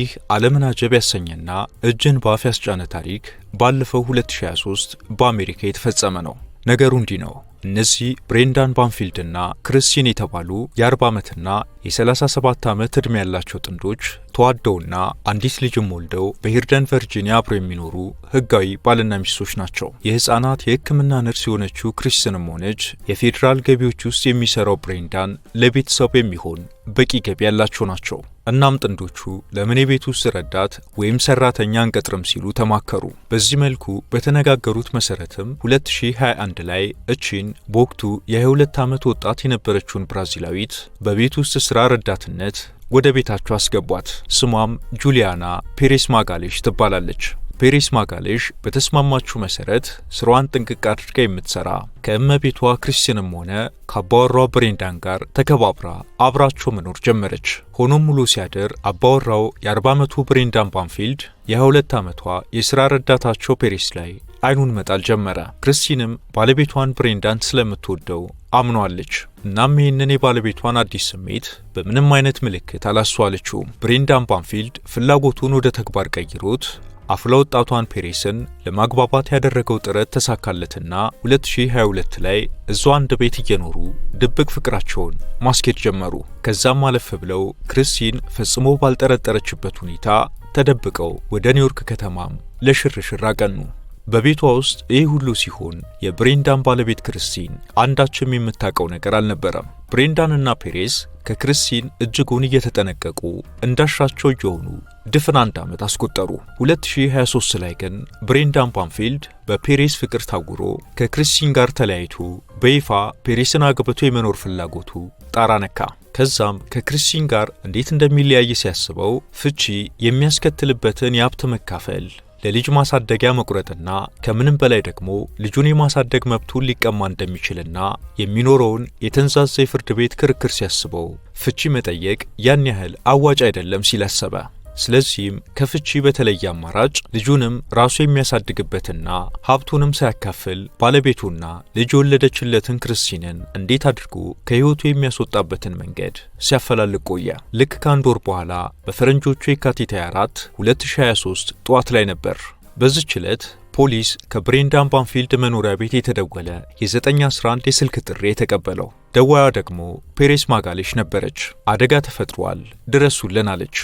ይህ ዓለምን አጀብ ያሰኘና እጅን ባፍ ያስጫነ ታሪክ ባለፈው 2023 በአሜሪካ የተፈጸመ ነው። ነገሩ እንዲህ ነው። እነዚህ ብሬንዳን ባንፊልድና ክርስቲን የተባሉ የ40 ዓመትና የ37 ዓመት ዕድሜ ያላቸው ጥንዶች ተዋደውና አንዲት ልጅም ወልደው በሂርደን ቨርጂኒያ አብረው የሚኖሩ ህጋዊ ባልና ሚስቶች ናቸው። የህፃናት የህክምና ነርስ የሆነችው ክርስቲንም ሆነች የፌዴራል ገቢዎች ውስጥ የሚሰራው ብሬንዳን ለቤተሰቡ የሚሆን በቂ ገቢ ያላቸው ናቸው። እናም ጥንዶቹ ለምን የቤት ውስጥ ረዳት ወይም ሰራተኛ አንቀጥርም ሲሉ ተማከሩ። በዚህ መልኩ በተነጋገሩት መሰረትም 2021 ላይ እቺን በወቅቱ የ22 ዓመት ወጣት የነበረችውን ብራዚላዊት በቤት ውስጥ ስራ ረዳትነት ወደ ቤታቸው አስገቧት። ስሟም ጁሊያና ፔሬስ ማጋሌሽ ትባላለች። ፔሬስ ማጋሌሽ በተስማማችው መሰረት ስራዋን ጥንቅቅ አድርጋ የምትሰራ ከእመቤቷ ክርስቲንም ሆነ ከአባወራው ብሬንዳን ጋር ተከባብራ አብራቸው መኖር ጀመረች። ሆኖም ሙሉ ሲያድር አባወራው የ40 ዓመቱ ብሬንዳን ባንፊልድ የ22 ዓመቷ የሥራ ረዳታቸው ፔሬስ ላይ አይኑን መጣል ጀመረ። ክርስቲንም ባለቤቷን ብሬንዳን ስለምትወደው አምኗለች። እናም ይህንን የባለቤቷን አዲስ ስሜት በምንም አይነት ምልክት አላስተዋለችውም። ብሬንዳን ባንፊልድ ፍላጎቱን ወደ ተግባር ቀይሮት አፍላ ወጣቷን ፔሬስን ለማግባባት ያደረገው ጥረት ተሳካለትና 2022 ላይ እዛው አንድ ቤት እየኖሩ ድብቅ ፍቅራቸውን ማስኬድ ጀመሩ። ከዛም አለፍ ብለው ክርስቲን ፈጽሞ ባልጠረጠረችበት ሁኔታ ተደብቀው ወደ ኒውዮርክ ከተማም ለሽርሽር አቀኑ። በቤቷ ውስጥ ይህ ሁሉ ሲሆን የብሬንዳን ባለቤት ክርስቲን አንዳችም የምታውቀው ነገር አልነበረም። ብሬንዳንና ፔሬስ ከክርስቲን እጅጉን እየተጠነቀቁ እንዳሻቸው እየሆኑ ድፍን 1 ዓመት አስቆጠሩ። 2023 ላይ ግን ብሬንዳን ባንፊልድ በፔሬስ ፍቅር ታውሮ ከክርስቲን ጋር ተለያይቶ በይፋ ፔሬስን አግብቶ የመኖር ፍላጎቱ ጣራ ነካ። ከዛም ከክርስቲን ጋር እንዴት እንደሚለያይ ሲያስበው ፍቺ የሚያስከትልበትን የሀብት መካፈል፣ ለልጅ ማሳደጊያ መቁረጥና ከምንም በላይ ደግሞ ልጁን የማሳደግ መብቱን ሊቀማ እንደሚችልና የሚኖረውን የተንዛዛ የፍርድ ቤት ክርክር ሲያስበው ፍቺ መጠየቅ ያን ያህል አዋጭ አይደለም ሲል አሰበ። ስለዚህም ከፍቺ በተለየ አማራጭ ልጁንም ራሱ የሚያሳድግበትና ሀብቱንም ሳያካፍል ባለቤቱና ልጅ የወለደችለትን ክርስቲንን እንዴት አድርጎ ከህይወቱ የሚያስወጣበትን መንገድ ሲያፈላልግ ቆየ። ልክ ከአንድ ወር በኋላ በፈረንጆቹ የካቲት 24 2023 ጠዋት ላይ ነበር። በዚህች ዕለት ፖሊስ ከብሬንዳን ባንፊልድ መኖሪያ ቤት የተደወለ የ911 የስልክ ጥሪ የተቀበለው። ደዋያዋ ደግሞ ፔሬስ ማጋሌሽ ነበረች። አደጋ ተፈጥሯል፣ ድረሱልን አለች።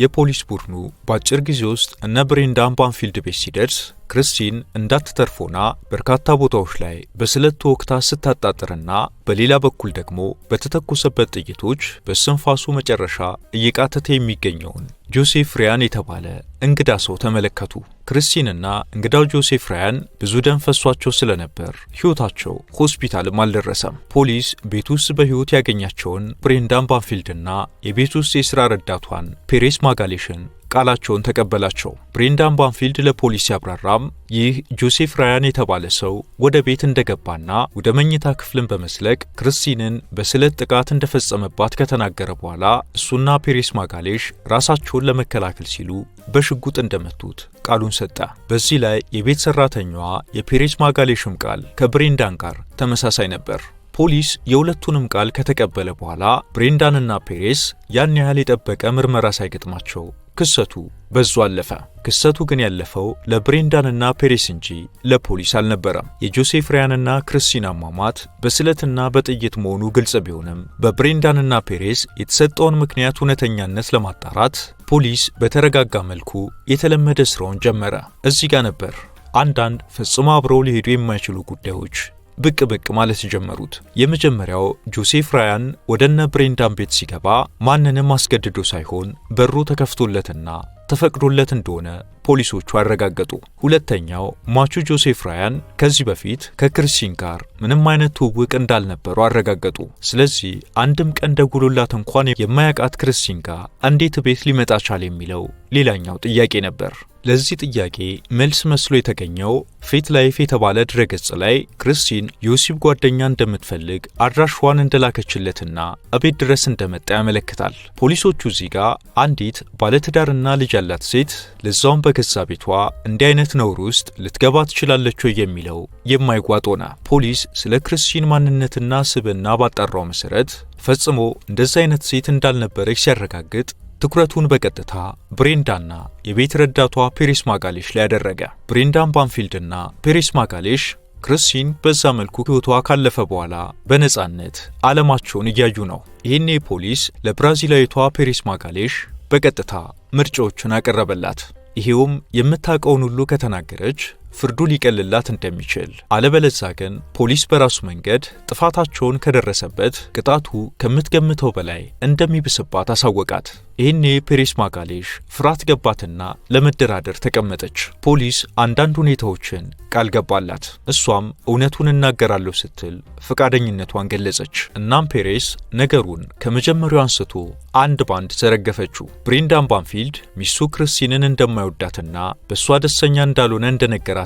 የፖሊስ ቡድኑ በአጭር ጊዜ ውስጥ እነ ብሬንዳን ባንፊልድ ቤት ሲደርስ ክርስቲን እንዳትተርፎና በርካታ ቦታዎች ላይ በስለት ተወግታ ስታጣጥርና በሌላ በኩል ደግሞ በተተኮሰበት ጥይቶች በስንፋሱ መጨረሻ እየቃተተ የሚገኘውን ጆሴፍ ራያን የተባለ እንግዳ ሰው ተመለከቱ። ክርስቲንና እንግዳው ጆሴፍ ራያን ብዙ ደም ፈሷቸው ስለነበር ሕይወታቸው ሆስፒታልም አልደረሰም። ፖሊስ ቤት ውስጥ በሕይወት ያገኛቸውን ብሬንዳን ባንፊልድና የቤት ውስጥ የሥራ ረዳቷን ፔሬስ ማጋሌሽን ቃላቸውን ተቀበላቸው። ብሬንዳን ባንፊልድ ለፖሊስ ያብራራም ይህ ጆሴፍ ራያን የተባለ ሰው ወደ ቤት እንደገባና ወደ መኝታ ክፍልን በመስለቅ ክርስቲንን በስለት ጥቃት እንደፈጸመባት ከተናገረ በኋላ እሱና ፔሬስ ማጋሌሽ ራሳቸውን ለመከላከል ሲሉ በሽጉጥ እንደመቱት ቃሉን ሰጠ። በዚህ ላይ የቤት ሰራተኛዋ የፔሬስ ማጋሌሽም ቃል ከብሬንዳን ጋር ተመሳሳይ ነበር። ፖሊስ የሁለቱንም ቃል ከተቀበለ በኋላ ብሬንዳንና ፔሬስ ያን ያህል የጠበቀ ምርመራ ሳይገጥማቸው ክሰቱ በዙ አለፈ። ክሰቱ ግን ያለፈው ለብሬንዳንና ፔሬስ እንጂ ለፖሊስ አልነበረም። የጆሴፍ ራያንና ክርስቲን አሟሟት በስለትና በጥይት መሆኑ ግልጽ ቢሆንም በብሬንዳንና ፔሬስ የተሰጠውን ምክንያት እውነተኛነት ለማጣራት ፖሊስ በተረጋጋ መልኩ የተለመደ ስራውን ጀመረ። እዚህ ጋር ነበር አንዳንድ ፈጽሞ አብረው ሊሄዱ የማይችሉ ጉዳዮች ብቅ ማለት ጀመሩት። የመጀመሪያው ጆሴፍ ራያን ወደነ ብሬንዳን ቤት ሲገባ ማንንም አስገድዶ ሳይሆን በሩ ተከፍቶለትና ተፈቅዶለት እንደሆነ ፖሊሶቹ አረጋገጡ። ሁለተኛው ሟቹ ጆሴፍ ራያን ከዚህ በፊት ከክርስቲን ጋር ምንም አይነት ትውውቅ እንዳልነበሩ አረጋገጡ። ስለዚህ አንድም ቀን ደውሎላት እንኳን የማያውቃት ክርስቲን ጋር እንዴት ቤት ሊመጣ ቻለ የሚለው ሌላኛው ጥያቄ ነበር። ለዚህ ጥያቄ መልስ መስሎ የተገኘው ፌት ላይፍ የተባለ ድረገጽ ላይ ክርስቲን የወሲብ ጓደኛ እንደምትፈልግ አድራሿን እንደላከችለትና እቤት ድረስ እንደመጣ ያመለክታል። ፖሊሶቹ እዚህ ጋር አንዲት ባለትዳርና ልጅ ያላት ሴት ለዛውም በገዛ ቤቷ እንዲህ አይነት ነውር ውስጥ ልትገባ ትችላለች የሚለው የማይጓጥ ሆነ። ፖሊስ ስለ ክርስቲን ማንነትና ስብዕና ባጣራው መሰረት ፈጽሞ እንደዚህ አይነት ሴት እንዳልነበረች ሲያረጋግጥ ትኩረቱን በቀጥታ ብሬንዳና የቤት ረዳቷ ፔሬስ ማጋሌሽ ላይ ያደረገ። ብሬንዳን ባንፊልድና ፔሬስ ማጋሌሽ ክርስቲን በዛ መልኩ ሕይወቷ ካለፈ በኋላ በነጻነት ዓለማቸውን እያዩ ነው። ይህኔ ፖሊስ ለብራዚላዊቷ ፔሬስ ማጋሌሽ በቀጥታ ምርጫዎችን አቀረበላት። ይሄውም የምታውቀውን ሁሉ ከተናገረች ፍርዱ ሊቀልላት እንደሚችል፣ አለበለዛ ግን ፖሊስ በራሱ መንገድ ጥፋታቸውን ከደረሰበት ቅጣቱ ከምትገምተው በላይ እንደሚብስባት አሳወቃት። ይህኔ ፔሬስ ማጋሌሽ ፍርሃት ገባትና ለመደራደር ተቀመጠች። ፖሊስ አንዳንድ ሁኔታዎችን ቃል ገባላት። እሷም እውነቱን እናገራለሁ ስትል ፈቃደኝነቷን ገለጸች። እናም ፔሬስ ነገሩን ከመጀመሪያው አንስቶ አንድ ባንድ ዘረገፈችው። ብሬንዳን ባንፊልድ ሚስቱ ክርስቲንን እንደማይወዳትና በእሷ ደስተኛ እንዳልሆነ እንደነገራትና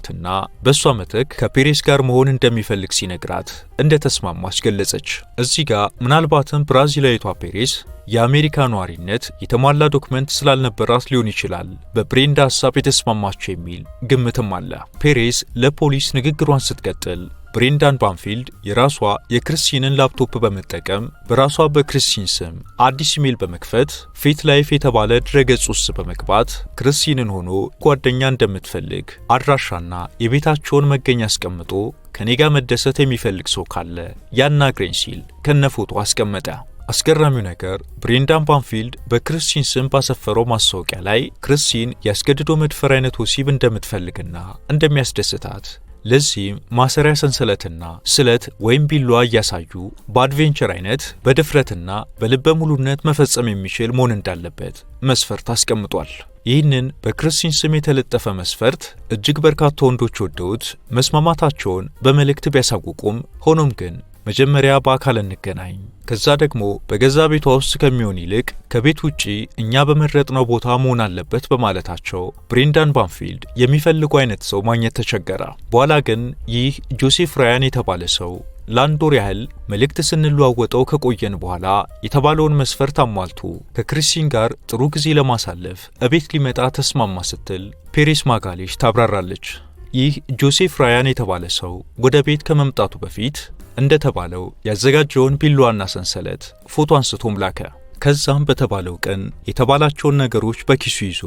በእሷ ምትክ ከፔሬስ ጋር መሆን እንደሚፈልግ ሲነግራት እንደተስማማች ገለጸች። እዚህ ጋር ምናልባትም ብራዚላዊቷ ፔሬስ የአሜሪካ ነዋሪነት የተሟላ ዶክመንት ስላልነበራት ሊሆን ይችላል በብሬንዳ ሐሳብ የተስማማቸው የሚል ግምትም አለ። ፔሬስ ለፖሊስ ንግግሯን ስትቀጥል ብሬንዳን ባንፊልድ የራሷ የክርስቲንን ላፕቶፕ በመጠቀም በራሷ በክርስቲን ስም አዲስ ኢሜል በመክፈት ፊት ላይፍ የተባለ ድረገጽ ውስጥ በመግባት ክርስቲንን ሆኖ ጓደኛ እንደምትፈልግ አድራሻና የቤታቸውን መገኛ አስቀምጦ ከኔ ጋር መደሰት የሚፈልግ ሰው ካለ ያናግረኝ ሲል ከነፎቶ አስቀመጠ። አስገራሚው ነገር ብሬንዳን ባንፊልድ በክርስቲን ስም ባሰፈረው ማስታወቂያ ላይ ክርስቲን ያስገድዶ መድፈር አይነት ወሲብ እንደምትፈልግና እንደሚያስደስታት፣ ለዚህም ማሰሪያ ሰንሰለትና ስለት ወይም ቢላዋ እያሳዩ በአድቬንቸር አይነት በድፍረትና በልበ ሙሉነት መፈጸም የሚችል መሆን እንዳለበት መስፈርት አስቀምጧል። ይህንን በክርስቲን ስም የተለጠፈ መስፈርት እጅግ በርካታ ወንዶች ወደውት መስማማታቸውን በመልእክት ቢያሳውቁም ሆኖም ግን መጀመሪያ በአካል እንገናኝ፣ ከዛ ደግሞ በገዛ ቤቷ ውስጥ ከሚሆን ይልቅ ከቤት ውጪ እኛ በመረጥነው ቦታ መሆን አለበት በማለታቸው ብሬንዳን ባንፊልድ የሚፈልጉ አይነት ሰው ማግኘት ተቸገረ። በኋላ ግን ይህ ጆሴፍ ራያን የተባለ ሰው ለአንድ ወር ያህል መልእክት ስንለዋወጠው ከቆየን በኋላ የተባለውን መስፈርት አሟልቶ ከክርስቲን ጋር ጥሩ ጊዜ ለማሳለፍ እቤት ሊመጣ ተስማማ ስትል ፔሬስ ማጋሌሽ ታብራራለች። ይህ ጆሴፍ ራያን የተባለ ሰው ወደ ቤት ከመምጣቱ በፊት እንደተባለው ያዘጋጀውን ቢላዋና ሰንሰለት ፎቶ አንስቶም ላከ። ከዛም በተባለው ቀን የተባላቸውን ነገሮች በኪሱ ይዞ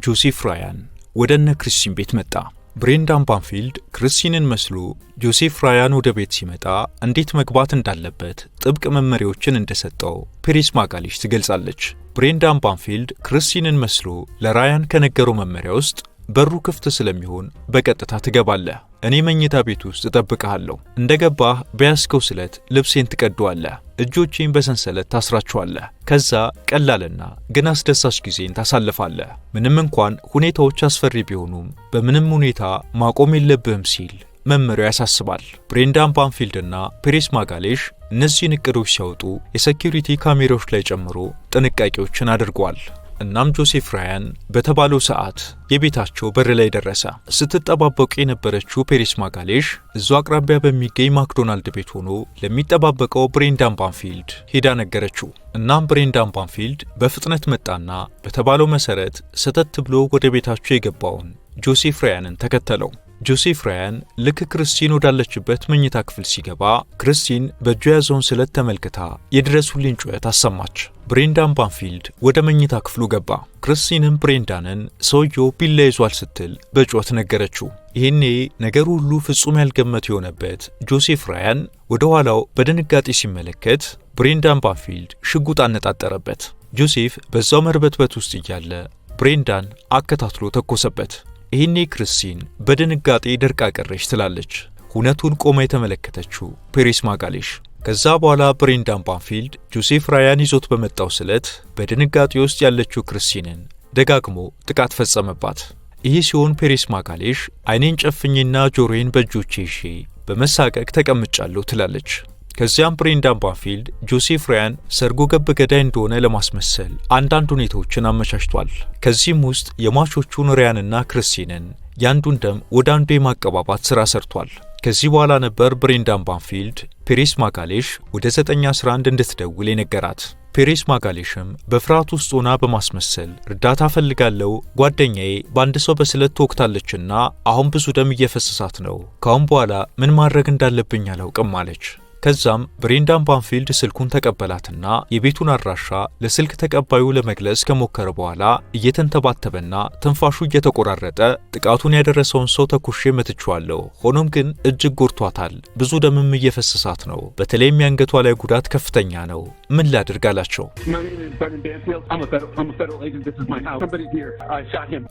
ጆሴፍ ራያን ወደ እነ ክርስቲን ቤት መጣ። ብሬንዳን ባንፊልድ ክርስቲንን መስሎ ጆሴፍ ራያን ወደ ቤት ሲመጣ እንዴት መግባት እንዳለበት ጥብቅ መመሪያዎችን እንደሰጠው ፔሬስ ማጋሌሽ ትገልጻለች። ብሬንዳን ባንፊልድ ክርስቲንን መስሎ ለራያን ከነገረው መመሪያ ውስጥ በሩ ክፍት ስለሚሆን በቀጥታ ትገባለህ፣ እኔ መኝታ ቤት ውስጥ እጠብቅሃለሁ፣ እንደገባህ በያዝከው ስለት ልብሴን ትቀደዋለህ፣ እጆቼን በሰንሰለት ታስራቸዋለህ፣ ከዛ ቀላልና ግን አስደሳች ጊዜን ታሳልፋለህ፣ ምንም እንኳን ሁኔታዎች አስፈሪ ቢሆኑም በምንም ሁኔታ ማቆም የለብህም ሲል መመሪያው ያሳስባል። ብሬንዳን ባንፊልድና ፔሬስ ማጋሌሽ እነዚህን እቅዶች ሲያወጡ የሴኩሪቲ ካሜራዎች ላይ ጨምሮ ጥንቃቄዎችን አድርገዋል። እናም ጆሴፍ ራያን በተባለው ሰዓት የቤታቸው በር ላይ ደረሰ። ስትጠባበቁ የነበረችው ፔሬስ ማጋሌሽ እዛው አቅራቢያ በሚገኝ ማክዶናልድ ቤት ሆኖ ለሚጠባበቀው ብሬንዳን ባንፊልድ ሄዳ ነገረችው። እናም ብሬንዳን ባንፊልድ በፍጥነት መጣና በተባለው መሰረት ሰተት ብሎ ወደ ቤታቸው የገባውን ጆሴፍ ራያንን ተከተለው። ጆሴፍ ራያን ልክ ክርስቲን ወዳለችበት መኝታ ክፍል ሲገባ ክርስቲን በእጁ የያዘውን ስለት ተመልክታ የድረሱልኝ ጩኸት አሰማች። ብሬንዳን ባንፊልድ ወደ መኝታ ክፍሉ ገባ። ክርስቲንም ብሬንዳንን ሰውየው ቢላ ይዟል ስትል በጩኸት ነገረችው። ይህኔ ነገሩ ሁሉ ፍጹም ያልገመተ የሆነበት ጆሴፍ ራያን ወደ ኋላው በድንጋጤ ሲመለከት ብሬንዳን ባንፊልድ ሽጉጥ አነጣጠረበት። ጆሴፍ በዛው መርበትበት ውስጥ እያለ ብሬንዳን አከታትሎ ተኮሰበት። ይህኔ ክርስቲን በድንጋጤ ደርቃ ቀረች ትላለች ሁነቱን ቆማ የተመለከተችው ፔሬስ ማጋሌሽ። ከዛ በኋላ ብሬንዳን ባንፊልድ ጆሴፍ ራያን ይዞት በመጣው ስለት በድንጋጤ ውስጥ ያለችው ክርስቲንን ደጋግሞ ጥቃት ፈጸመባት። ይህ ሲሆን ፔሬስ ማጋሌሽ አይኔን ጨፍኜና ጆሮዬን በእጆቼ ይዤ በመሳቀቅ ተቀምጫለሁ ትላለች። ከዚያም ብሬንዳን ባንፊልድ ጆሴፍ ራያን ሰርጎ ገብ ገዳይ እንደሆነ ለማስመሰል አንዳንድ ሁኔታዎችን አመቻችቷል። ከዚህም ውስጥ የሟቾቹን ራያንና ክርስቲንን ያንዱን ደም ወደ አንዱ የማቀባባት ሥራ ሰርቷል። ከዚህ በኋላ ነበር ብሬንዳን ባንፊልድ ፔሬስ ማጋሌሽ ወደ 911 እንድትደውል የነገራት። ፔሬስ ማጋሌሽም በፍርሃት ውስጥ ሆና በማስመሰል እርዳታ ፈልጋለሁ፣ ጓደኛዬ በአንድ ሰው በስለት ተወግታለችና አሁን ብዙ ደም እየፈሰሳት ነው፣ ካሁን በኋላ ምን ማድረግ እንዳለብኝ አላውቅም አለች። ከዛም ብሬንዳን ባንፊልድ ስልኩን ተቀበላትና የቤቱን አድራሻ ለስልክ ተቀባዩ ለመግለጽ ከሞከረ በኋላ እየተንተባተበና ትንፋሹ እየተቆራረጠ ጥቃቱን ያደረሰውን ሰው ተኩሼ መትቼዋለሁ፣ ሆኖም ግን እጅግ ጎድቷታል፣ ብዙ ደምም እየፈሰሳት ነው፣ በተለይም የአንገቷ ላይ ጉዳት ከፍተኛ ነው፣ ምን ላድርግ አላቸው።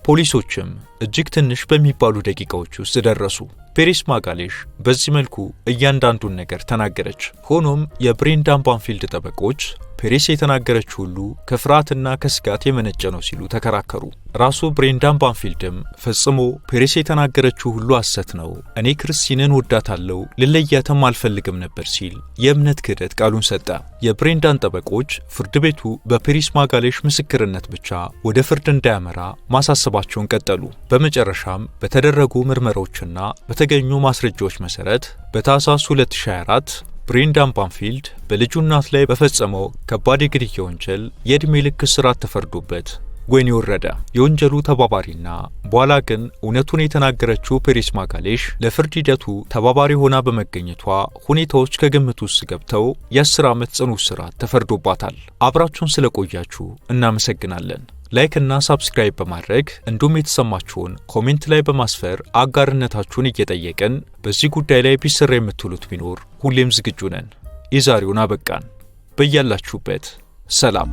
ፖሊሶችም እጅግ ትንሽ በሚባሉ ደቂቃዎች ውስጥ ደረሱ። ፔሬስ ማጋሌሽ በዚህ መልኩ እያንዳንዱን ነገር ተናገረች። ሆኖም የብሬንዳን ባንፊልድ ጠበቆች ፔሬስ የተናገረችው ሁሉ ከፍርሃትና ከስጋት የመነጨ ነው ሲሉ ተከራከሩ። ራሱ ብሬንዳን ባንፊልድም ፈጽሞ ፔሬስ የተናገረችው ሁሉ ሐሰት ነው፣ እኔ ክርስቲንን ወዳታለሁ፣ ልለያትም አልፈልግም ነበር ሲል የእምነት ክህደት ቃሉን ሰጠ። የብሬንዳን ጠበቆች ፍርድ ቤቱ በፔሬስ ማጋሌሽ ምስክርነት ብቻ ወደ ፍርድ እንዳያመራ ማሳሰባቸውን ቀጠሉ። በመጨረሻም በተደረጉ ምርመራዎችና በተገኙ ማስረጃዎች መሰረት በታህሳስ 2024 ብሬንዳን ባንፊልድ በልጁ እናት ላይ በፈጸመው ከባድ የግድያ ወንጀል የዕድሜ ልክ እስራት ተፈርዶበት ወህኒ ወረደ። የወንጀሉ ተባባሪና በኋላ ግን እውነቱን የተናገረችው ፔሬስ ማጋሌሽ ለፍርድ ሂደቱ ተባባሪ ሆና በመገኘቷ ሁኔታዎች ከግምት ውስጥ ገብተው የ10 ዓመት ጽኑ እስራት ተፈርዶባታል። አብራችሁን ስለቆያችሁ እናመሰግናለን። ላይክ እና ሳብስክራይብ በማድረግ እንዲሁም የተሰማችሁን ኮሜንት ላይ በማስፈር አጋርነታችሁን እየጠየቅን በዚህ ጉዳይ ላይ ቢሰራ የምትሉት ቢኖር ሁሌም ዝግጁ ነን። የዛሬውን አበቃን። በያላችሁበት ሰላም።